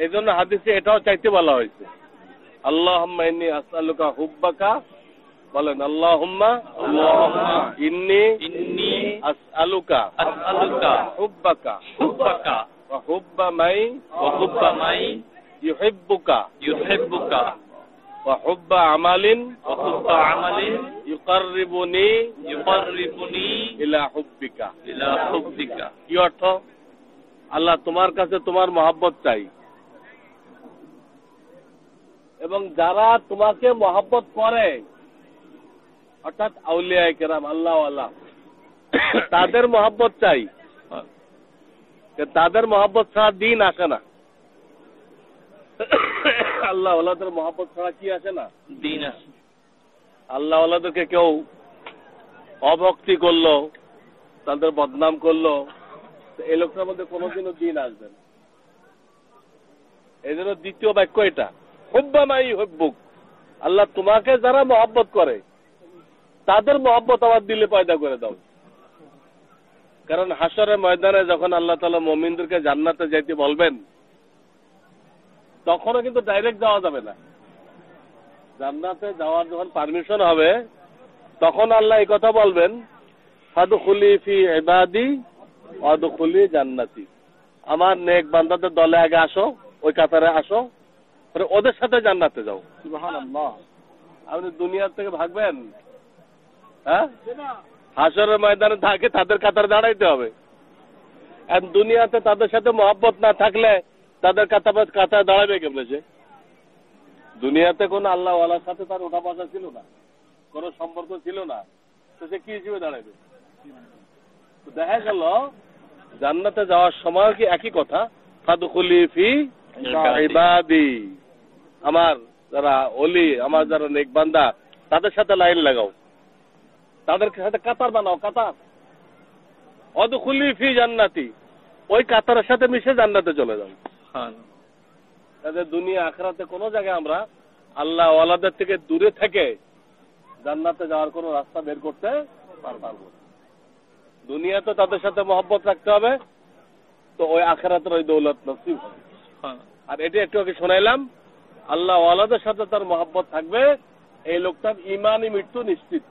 এই জন্য হাদিসে এটাও চাইতে বলা হয়েছে, আল্লাহুম্মা ইন্নী আসআলুকা হুব্বাকা, বলেন আল্লাহুম্মা ইন্নী আসআলুকা হুব্বাকা ওয়া হুব্বা মাই ইউহিব্বুকা ওয়া হুব্বা আমালিন ইউকাররিবুনি ইলা হুব্বিকা। কি অর্থ? আল্লাহ তোমার কাছে তোমার মহব্বত চাই, এবং যারা তোমাকে মহব্বত করে অর্থাৎ আউলিয়া কেরাম আল্লাহ আল্লাহ, তাদের মহব্বত চাই। তাদের মহব্বত ছাড়া দিন আসে না। আল্লাহ আল্লাহদের মহব্বত ছাড়া কি আসে না? দিন আসে। আল্লাহ আল্লাহদেরকে কেউ অভক্তি করলো, তাদের বদনাম করলো, এই লোকটার মধ্যে কোনোদিনও দিন আসবে না। এই জন্য দ্বিতীয় বাক্য এটা, হুব্বা মাই হুব্বুক, আল্লাহ তোমাকে যারা মহব্বত করে তাদের মহব্বত আমার দিলে পয়দা করে দাও। কারণ হাসরের ময়দানে যখন আল্লাহ তাআলা মুমিনদেরকে জান্নাতে যাইতে বলবেন, তখনও কিন্তু ডাইরেক্ট যাওয়া যাবে না। জান্নাতে যাওয়ার যখন পারমিশন হবে, তখন আল্লাহ এই কথা বলবেন, ফাদখুলি ফি ইবাদি ওয়াদখুলি জান্নাতি, আমার নেক বান্দাদের দলে আগে আসো, ওই কাতারে আসো, ওদের সাথে জান্নাতে যাও। সুবহানাল্লাহ। আপনি দুনিয়ার থেকে ভাগবেন? হ্যাঁ, হাসরের ময়দানে থাকে তাদের কাতারে দাঁড়াইতে হবে। আর দুনিয়াতে তাদের সাথে মহব্বত না থাকলে তাদের কাতারে দাঁড়াবে কেমনে? সে দুনিয়াতে কোন আল্লাহ ওয়ালার সাথে তার ওঠা বসা ছিল না, কোন সম্পর্ক ছিল না, তো সে কি হিসেবে দাঁড়াবে? দেখা গেল জান্নাতে যাওয়ার সময় কি একই কথা, ফাদখুলি ফি ইবাদি, আমার যারা ওলি, আমার যারা নেক বান্দা, তাদের সাথে লাইন লাগাও, তাদের সাথে কাতার বানাও, কাতার। ওয়াদখুলি ফি জান্নাতি, ওই কাতারের সাথে মিশে জান্নাতে চলে যাও। তাদের দুনিয়া আখিরাতে কোনো জায়গায় আমরা আল্লাহ ওয়ালাদের থেকে দূরে থেকে জান্নাতে যাওয়ার কোনো রাস্তা বের করতে পারবো না। দুনিয়াতে তাদের সাথে মহব্বত রাখতে হবে, তো ওই আখিরাতের ওই দৌলত নসিব হবে। আর এটি একটু আগে শোনাইলাম, আল্লাহ ওয়ালাদের সাথে তার মহব্বত থাকবে, এই লোকটার ইমানি মৃত্যু নিশ্চিত।